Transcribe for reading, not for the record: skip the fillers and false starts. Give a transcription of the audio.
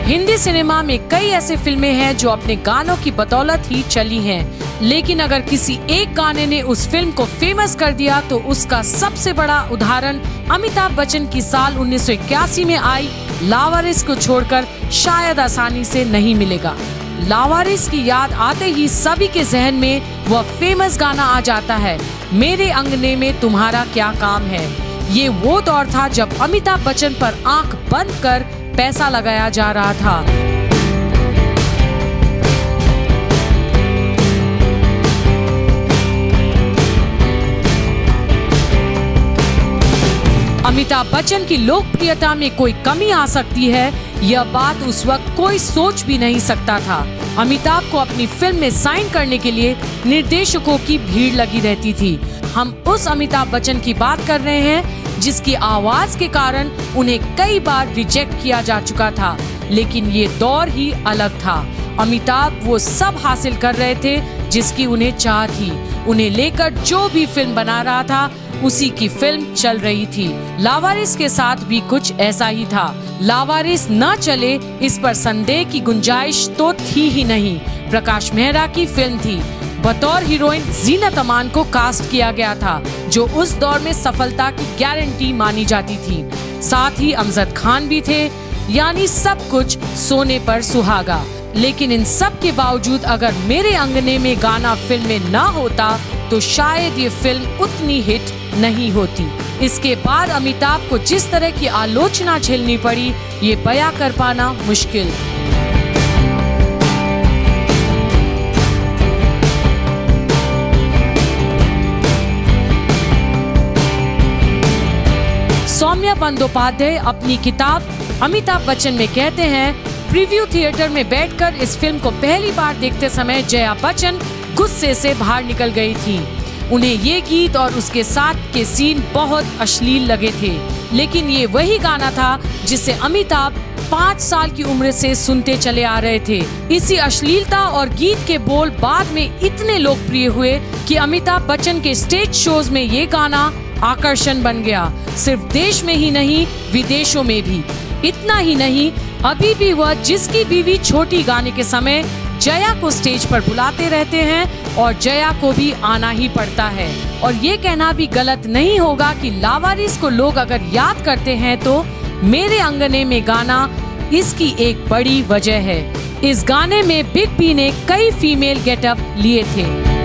Hindi cinema में कई ऐसे फिल्में हैं जो अपने गानों की बदौलत ही चली हैं, लेकिन अगर किसी एक गाने ने उस फिल्म को फेमस कर दिया तो उसका सबसे बड़ा उदाहरण अमिताभ बच्चन की साल 1981 में आई लावारिस को छोड़कर शायद आसानी से नहीं मिलेगा। लावारिस की याद आते ही सभी के जहन में वह फेमस गाना आ जाता है, मेरे अंगने में तुम्हारा क्या काम है। ये वो दौर था जब अमिताभ बच्चन पर आंख बंद कर पैसा लगाया जा रहा था। अमिताभ बच्चन की लोकप्रियता में कोई कमी आ सकती है, यह बात उस वक्त कोई सोच भी नहीं सकता था। अमिताभ को अपनी फिल्म में साइन करने के लिए निर्देशकों की भीड़ लगी रहती थी। हम उस अमिताभ बच्चन की बात कर रहे हैं जिसकी आवाज के कारण उन्हें कई बार रिजेक्ट किया जा चुका था, लेकिन ये दौर ही अलग था। अमिताभ वो सब हासिल कर रहे थे जिसकी उन्हें चाह थी। उन्हें लेकर जो भी फिल्म बना रहा था उसी की फिल्म चल रही थी। लावारिस के साथ भी कुछ ऐसा ही था। लावारिस न चले इस पर संदेह की गुंजाइश तो थी ही नहीं। प्रकाश मेहरा की फिल्म थी। बतौर हीरोइन जीनत अमान को कास्ट किया गया था, जो उस दौर में सफलता की गारंटी मानी जाती थी। साथ ही अमजद खान भी थे, यानी सब कुछ सोने पर सुहागा। लेकिन इन सब के बावजूद अगर मेरे अंगने में गाना फिल्म में न होता तो शायद ये फिल्म उतनी हिट नहीं होती। इसके बाद अमिताभ को जिस तरह की आलोचना झेलनी पड़ी, ये बयां कर पाना मुश्किल। सौम्या बंदोपाध्याय अपनी किताब अमिताभ बच्चन में कहते हैं, प्रीव्यू थिएटर में बैठकर इस फिल्म को पहली बार देखते समय जया बच्चन गुस्से से बाहर निकल गई थी। उन्हें ये गीत और उसके साथ के सीन बहुत अश्लील लगे थे, लेकिन ये वही गाना था जिसे अमिताभ 5 साल की उम्र से सुनते चले आ रहे थे। इसी अश्लीलता और गीत के बोल बाद में इतने लोकप्रिय हुए कि अमिताभ बच्चन के स्टेज शोज में ये गाना आकर्षण बन गया। सिर्फ देश में ही नहीं, विदेशों में भी। इतना ही नहीं, अभी भी वह जिसकी बीवी छोटी गाने के समय जया को स्टेज पर बुलाते रहते हैं और जया को भी आना ही पड़ता है। और ये कहना भी गलत नहीं होगा कि लावारिस को लोग अगर याद करते हैं तो मेरे अंगने में गाना इसकी एक बड़ी वजह है। इस गाने में बिग बी ने कई फीमेल गेटअप लिए थे।